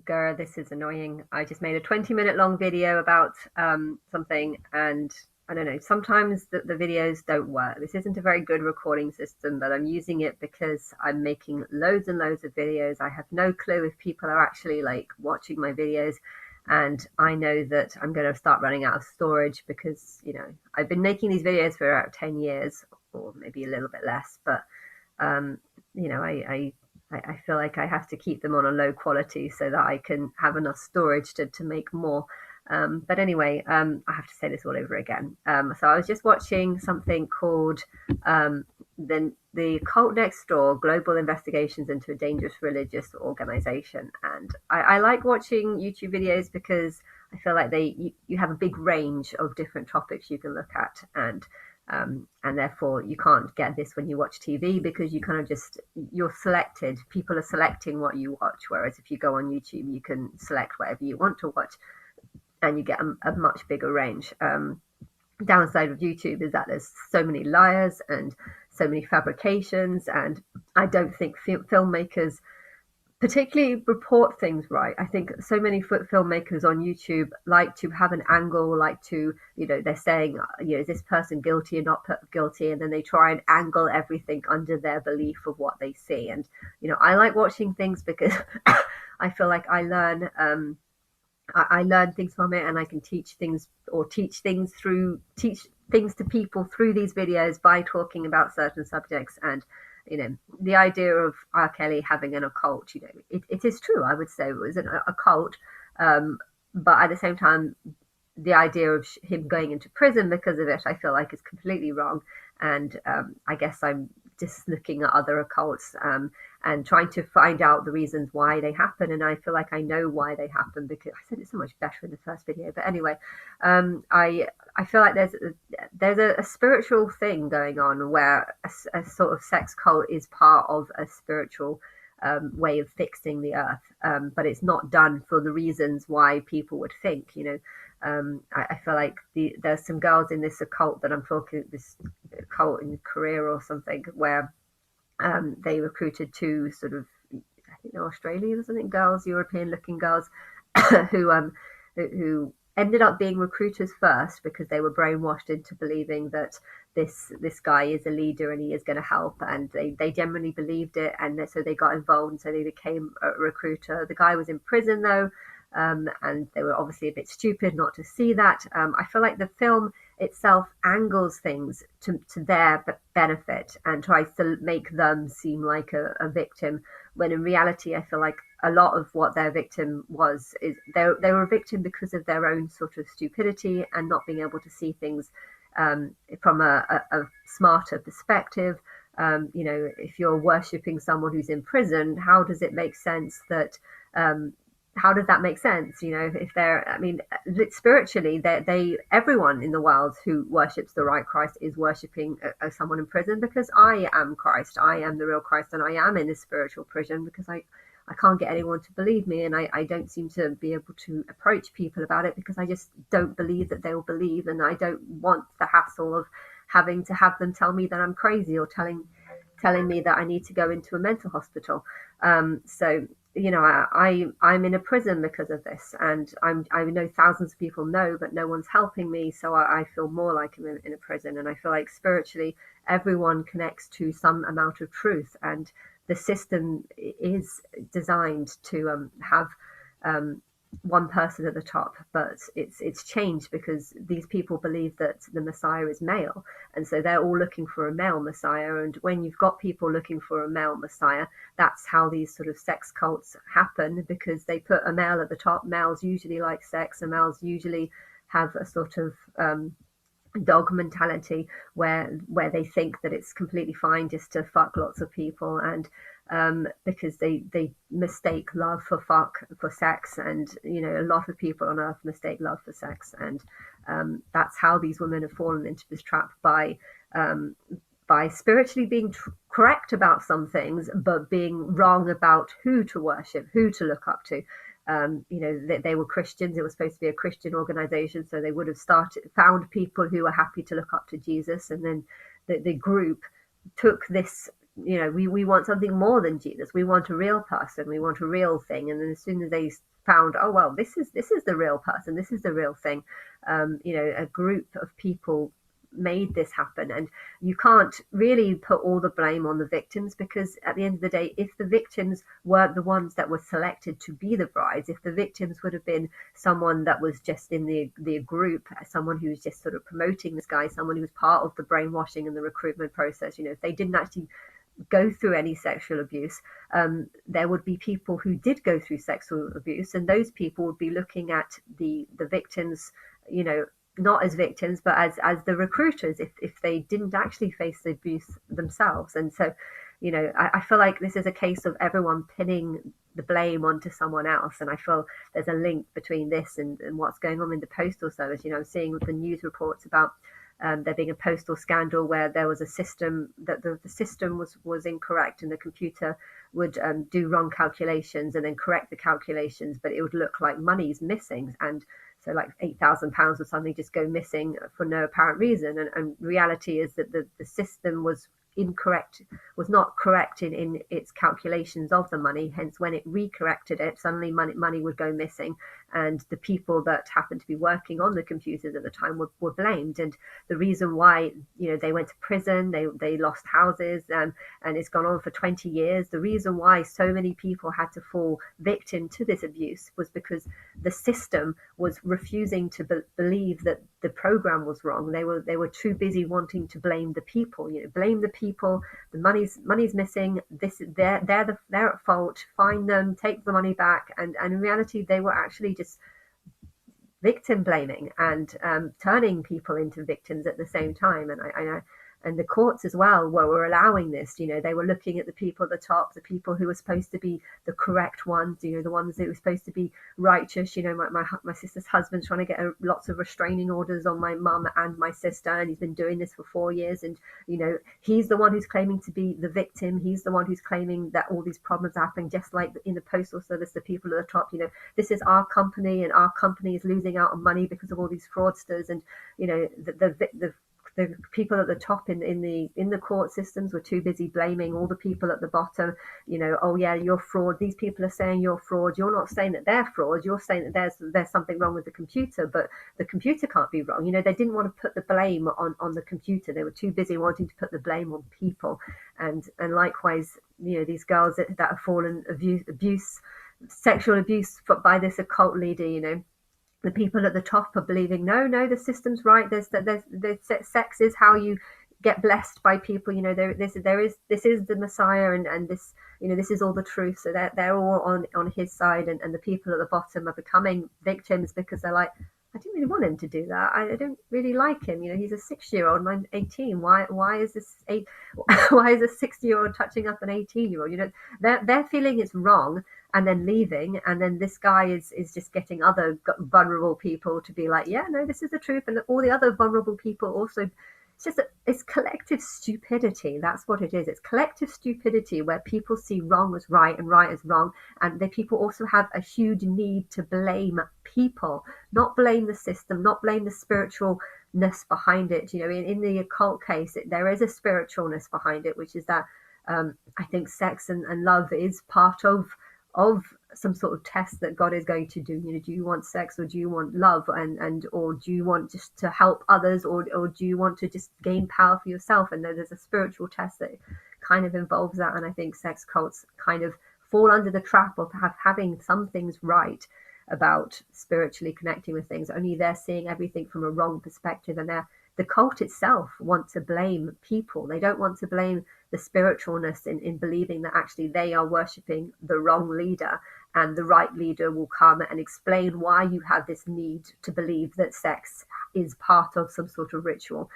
Girl, this is annoying. I just made a 20-minute long video about something, and I don't know, sometimes the videos don't work. This isn't a very good recording system, but I'm using it because I'm making loads and loads of videos. I have no clue if people are actually like watching my videos, and I know that I'm going to start running out of storage because, I've been making these videos for about 10 years or maybe a little bit less, but um, I feel like I have to keep them on a low quality so that I can have enough storage to make more. But anyway, I have to say this all over again. So I was just watching something called the Cult Next Door: Global Investigations into a Dangerous Religious Organization, and I like watching YouTube videos because I feel like you have a big range of different topics you can look at, and therefore you can't get this when you watch TV because you kind of just you're selected. People are selecting what you watch, whereas if you go on YouTube, you can select whatever you want to watch, and you get a much bigger range. Downside of YouTube is that there's so many liars and so many fabrications, and I don't think filmmakers particularly report things right. I think so many filmmakers on YouTube like to have an angle, like to, they're saying, is this person guilty or not guilty? And then they try and angle everything under their belief of what they see. And, I like watching things because I feel like I learn things from it, and I can teach things or teach things to people through these videos by talking about certain subjects. And the idea of R. Kelly having an occult, it is true. I would say it was an occult, but at the same time, the idea of him going into prison because of it, I feel like is completely wrong. And I guess I'm just looking at other occults and trying to find out the reasons why they happen. And I feel like I know why they happen because I said it so much better in the first video. But anyway, I feel like there's a spiritual thing going on where a sort of sex cult is part of a spiritual way of fixing the earth, but it's not done for the reasons why people would think. I feel like there's some girls in this occult that I'm talking, this cult in Korea or something, where they recruited two sort of, I think they're Australian or something, girls, European looking girls, who who ended up being recruiters first because they were brainwashed into believing that this guy is a leader and he is going to help, and they genuinely believed it, and so they got involved, and so they became a recruiter. The guy was in prison though, and they were obviously a bit stupid not to see that. I feel like the film itself angles things to their benefit and tries to make them seem like a victim, when in reality I feel like a lot of what their victim was is they were a victim because of their own sort of stupidity and not being able to see things from a smarter perspective. If you're worshipping someone who's in prison, how does it make sense that how does that make sense? If they're, I mean, spiritually, everyone in the world who worships the right Christ is worshipping someone in prison, because I am Christ, I am the real Christ, and I am in this spiritual prison because I can't get anyone to believe me, and I don't seem to be able to approach people about it because I just don't believe that they will believe, and I don't want the hassle of having to have them tell me that I'm crazy or telling me that I need to go into a mental hospital. So I'm in a prison because of this, and I know thousands of people know, but no one's helping me. So I feel more like I'm in a prison, and I feel like spiritually everyone connects to some amount of truth, and the system is designed to have one person at the top, but it's changed because these people believe that the Messiah is male, and so they're all looking for a male Messiah. And when you've got people looking for a male Messiah, that's how these sort of sex cults happen, because they put a male at the top. Males usually like sex, and males usually have a sort of dog mentality where they think that it's completely fine just to fuck lots of people, and because they mistake love for sex, and a lot of people on earth mistake love for sex, and that's how these women have fallen into this trap by spiritually being correct about some things but being wrong about who to worship, who to look up to. They were Christians. It was supposed to be a Christian organization, so they would have found people who were happy to look up to Jesus, and then the group took this we want something more than Jesus. We want a real person. We want a real thing. And then as soon as they found, oh well, this is the real person. This is the real thing. A group of people made this happen, and you can't really put all the blame on the victims, because at the end of the day, if the victims weren't the ones that were selected to be the brides, if the victims would have been someone that was just in the group, someone who was just sort of promoting this guy, someone who was part of the brainwashing and the recruitment process, if they didn't actually go through any sexual abuse, there would be people who did go through sexual abuse, and those people would be looking at the victims, not as victims, but as the recruiters, if they didn't actually face the abuse themselves. And so, I feel like this is a case of everyone pinning the blame onto someone else. And I feel there's a link between this and what's going on in the postal service. I'm seeing the news reports about there being a postal scandal where there was a system that the system was incorrect, and the computer would do wrong calculations and then correct the calculations, but it would look like money's missing. And so like £8,000 or something just go missing for no apparent reason. And reality is that the system was incorrect, was not correct in its calculations of the money. Hence, when it recorrected it, suddenly money would go missing, and the people that happened to be working on the computers at the time were blamed. And the reason why they went to prison, they lost houses, and it's gone on for 20 years. The reason why so many people had to fall victim to this abuse was because the system was refusing to believe that the program was wrong. They were too busy wanting to blame the people. Blame the people. The money's missing. They're at fault. Find them. Take the money back. And in reality, they were actually just victim blaming and turning people into victims at the same time. And the courts as well were allowing this. They were looking at the people at the top, the people who were supposed to be the correct ones, the ones that were supposed to be righteous. My sister's husband's trying to get lots of restraining orders on my mum and my sister, and he's been doing this for 4 years. And he's the one who's claiming to be the victim. He's the one who's claiming that all these problems are happening, just like in the postal service, the people at the top. This is our company, and our company is losing out on money because of all these fraudsters. And the people at the top in the court systems were too busy blaming all the people at the bottom. Oh yeah, you're fraud. These people are saying you're fraud. You're not saying that they're fraud. You're saying that there's something wrong with the computer, but the computer can't be wrong. They didn't want to put the blame on the computer. They were too busy wanting to put the blame on people. And likewise, these girls that have fallen sexual abuse by this occult leader, the people at the top are believing, no, the system's right. There's sex is how you get blessed by people. This is the Messiah, and this this is all the truth. So they're all on his side, and the people at the bottom are becoming victims because they're like, I didn't really want him to do that. I don't really like him. He's a 6-year-old and I'm 18. Why is this why is a 60-year-old touching up an 18-year-old? They're feeling it's wrong and then leaving, and then this guy is just getting other vulnerable people to be like, yeah, no, this is the truth, and all the other vulnerable people also. It's collective stupidity. That's what it is. It's collective stupidity where people see wrong as right and right as wrong, and the people also have a huge need to blame people, not blame the system, not blame the spiritualness behind it. In the occult case, there is a spiritualness behind it, which is that I think sex and love is part of some sort of test that God is going to do. Do you want sex, or do you want love, or do you want just to help others, or do you want to just gain power for yourself? And there's a spiritual test that kind of involves that. And I think sex cults kind of fall under the trap of having some things right about spiritually connecting with things, only they're seeing everything from a wrong perspective. And the cult itself want to blame people. They don't want to blame the spiritualness in believing that actually they are worshipping the wrong leader, and the right leader will come and explain why you have this need to believe that sex is part of some sort of ritual.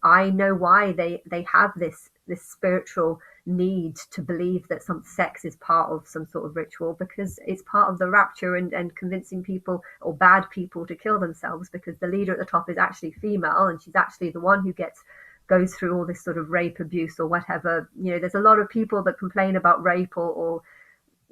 I know why they have this spiritual need to believe that some sex is part of some sort of ritual, because it's part of the rapture and convincing people or bad people to kill themselves, because the leader at the top is actually female, and she's actually the one who goes through all this sort of rape, abuse, or whatever. There's a lot of people that complain about rape or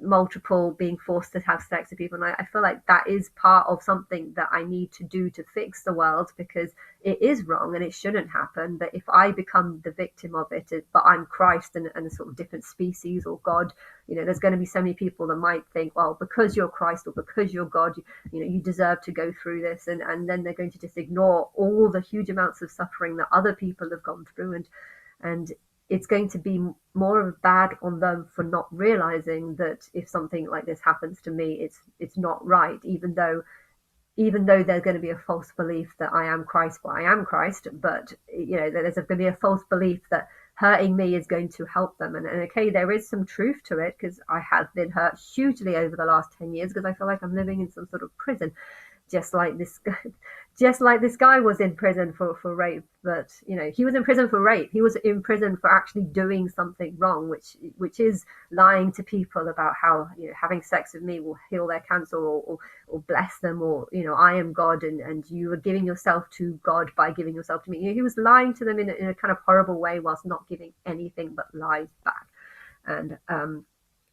multiple being forced to have sex with people. And I feel like that is part of something that I need to do to fix the world, because it is wrong and it shouldn't happen. But if I become the victim of it, but I'm Christ and a sort of different species or God, there's going to be so many people that might think, well, because you're Christ or because you're God, you deserve to go through this. And then they're going to just ignore all the huge amounts of suffering that other people have gone through. And it's going to be more of a bad on them for not realizing that if something like this happens to me, it's not right, even though there's going to be a false belief that I am Christ, but I am Christ. But there's going to be a false belief that hurting me is going to help them. And okay, there is some truth to it, because I have been hurt hugely over the last 10 years, because I feel like I'm living in some sort of prison, just like this guy was in prison for rape. But he was in prison for rape. He was in prison for actually doing something wrong, which is lying to people about how having sex with me will heal their cancer or bless them, or I am God, and you are giving yourself to God by giving yourself to me. He was lying to them in a kind of horrible way, whilst not giving anything but lies back. And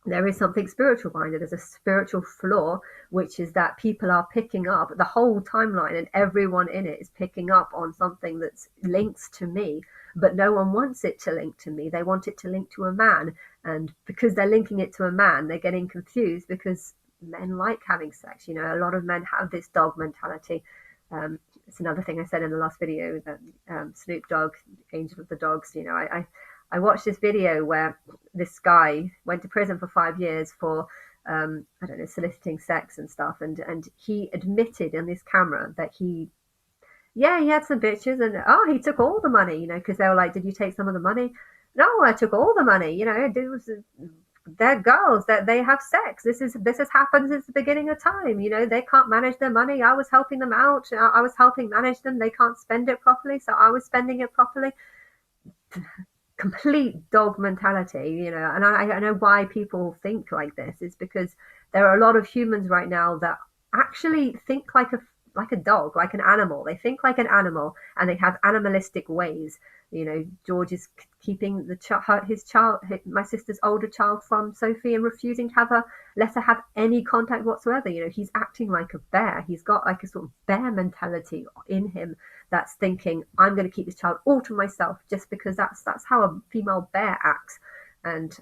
there is something spiritual behind it. There's a spiritual flaw, which is that people are picking up the whole timeline, and everyone in it is picking up on something that's linked to me, but no one wants it to link to me. They want it to link to a man. And because they're linking it to a man, they're getting confused, because men like having sex. A lot of men have this dog mentality. It's another thing I said in the last video, that Snoop Dogg, Angel of the Dogs, I watched this video where this guy went to prison for 5 years for, I don't know, soliciting sex and stuff. And he admitted in this camera that he had some bitches, and he took all the money, because they were like, did you take some of the money? No, I took all the money. They're girls, that they have sex. This has happened since the beginning of time. They can't manage their money. I was helping them out. I was helping manage them. They can't spend it properly, so I was spending it properly. Complete dog mentality, and I know why people think like this. Is because there are a lot of humans right now that actually think like a dog, like an animal. They think like an animal, and they have animalistic ways. George is keeping my sister's older child from Sophie, and refusing to let her have any contact whatsoever. He's acting like a bear. He's got like a sort of bear mentality in him, that's thinking, I'm going to keep this child all to myself, just because that's how a female bear acts. And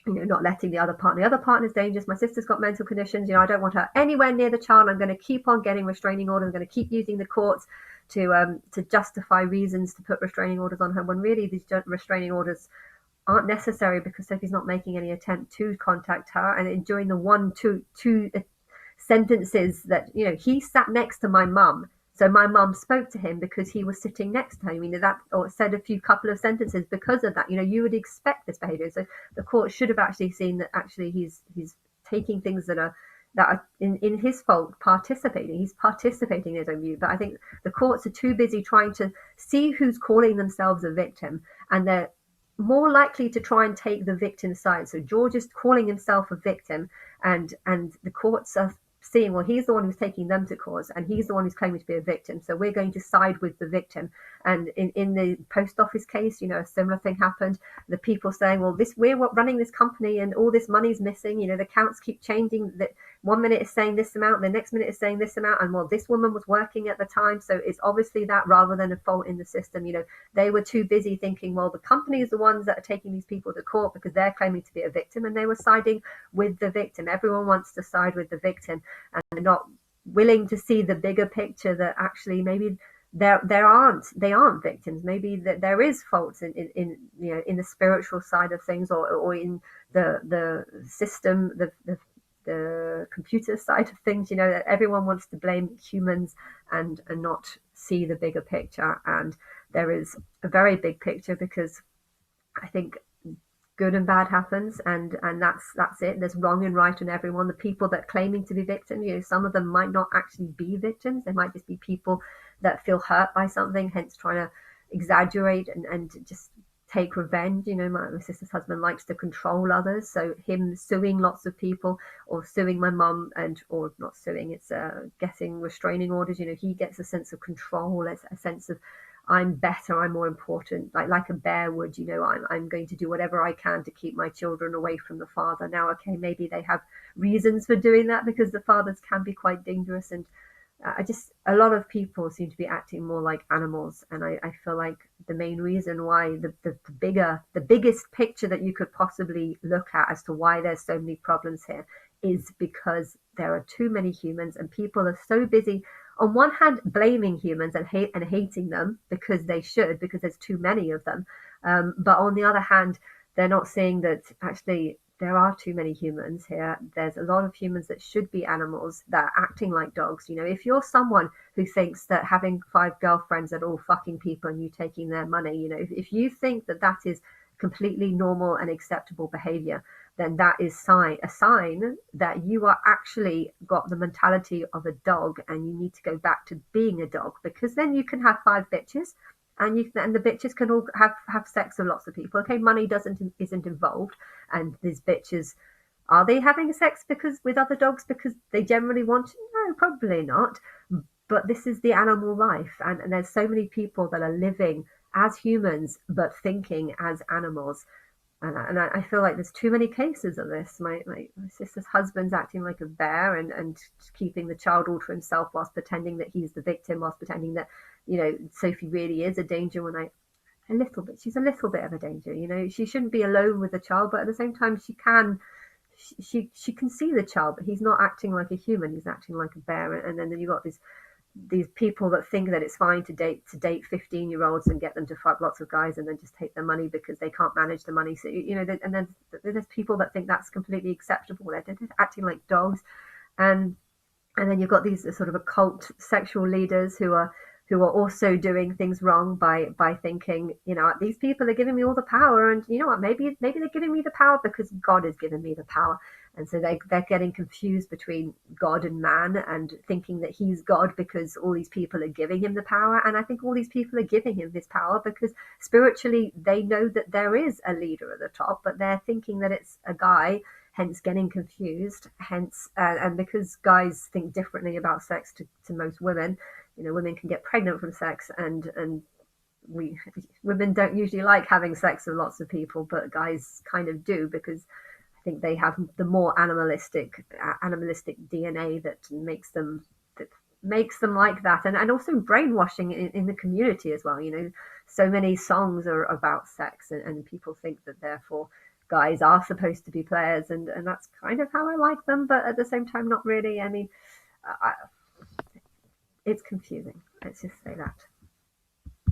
not letting the other partner's dangerous. My sister's got mental conditions. I don't want her anywhere near the child. I'm going to keep on getting restraining orders. I'm going to keep using the courts to justify reasons to put restraining orders on her, when really these restraining orders aren't necessary, because Sophie's not making any attempt to contact her. And during the two sentences that he sat next to my mum, so my mum spoke to him because he was sitting next to her. That, or said a couple of sentences because of that. You would expect this behaviour. So the court should have actually seen that actually he's taking things that are in his fault, participating. He's participating in his own view. But I think the courts are too busy trying to see who's calling themselves a victim, and they're more likely to try and take the victim's side. So George is calling himself a victim, and the courts are seeing, well, he's the one who's taking them to court, and he's the one who's claiming to be a victim, so we're going to side with the victim. And in the post office case, a similar thing happened. The people saying, well, we're running this company and all this money's missing. The accounts keep changing. That 1 minute is saying this amount, the next minute is saying this amount, and well, this woman was working at the time, so it's obviously that, rather than a fault in the system. They were too busy thinking, well, the company is the ones that are taking these people to court because they're claiming to be a victim, and they were siding with the victim. Everyone wants to side with the victim, and they're not willing to see the bigger picture, that actually maybe they aren't victims. Maybe that there is faults in the spiritual side of things, or in the system, the computer side of things. That everyone wants to blame humans and not see the bigger picture. And there is a very big picture, because I think good and bad happens, and that's it. There's wrong and right in everyone. The people that are claiming to be victims, some of them might not actually be victims. They might just be people that feel hurt by something, hence trying to exaggerate and just take revenge. My sister's husband likes to control others, so him suing lots of people, or suing my mum, or not suing, it's getting restraining orders. He gets a sense of control, a sense of I'm better, I'm more important, like a bear would, I'm going to do whatever I can to keep my children away from the father. Now, okay, maybe they have reasons for doing that because the fathers can be quite dangerous, and a lot of people seem to be acting more like animals, and I feel like the main reason why the biggest picture that you could possibly look at as to why there's so many problems here is because there are too many humans, and people are so busy on one hand blaming humans and hating them because they should, because there's too many of them, but on the other hand they're not seeing that actually there are too many humans here. There's a lot of humans that should be animals that are acting like dogs. If you're someone who thinks that having 5 girlfriends are all fucking people and you taking their money, if you think that that is completely normal and acceptable behavior, then that is a sign that you are actually got the mentality of a dog, and you need to go back to being a dog, because then you can have 5 bitches, and the bitches can all have sex with lots of people. Okay, money isn't involved, and these bitches, are they having sex because with other dogs because they generally want to? No, probably not. But this is the animal life, and there's so many people that are living as humans but thinking as animals. And I feel like there's too many cases of this. My sister's husband's acting like a bear and keeping the child all to himself whilst pretending that he's the victim, whilst pretending that, Sophie really is a danger when a little bit, she's a little bit of a danger. She shouldn't be alone with the child, but at the same time she can see the child, but he's not acting like a human, he's acting like a bear. And then you got these people that think that it's fine to date 15-year-olds and get them to fuck lots of guys and then just take their money because they can't manage the money. So and then there's people that think that's completely acceptable. They're acting like dogs. And then you've got these sort of occult sexual leaders who are also doing things wrong by thinking, these people are giving me all the power, and you know what, maybe they're giving me the power because God has given me the power. And so they're getting confused between God and man, and thinking that he's God because all these people are giving him the power. And I think all these people are giving him this power because spiritually they know that there is a leader at the top, but they're thinking that it's a guy, hence getting confused. And because guys think differently about sex to most women, women can get pregnant from sex, and women don't usually like having sex with lots of people, but guys kind of do, because I think they have the more animalistic DNA that makes them like that, and also brainwashing in the community as well. So many songs are about sex, and people think that therefore guys are supposed to be players, and that's kind of how I like them, but at the same time not really. I mean, it's confusing, let's just say that.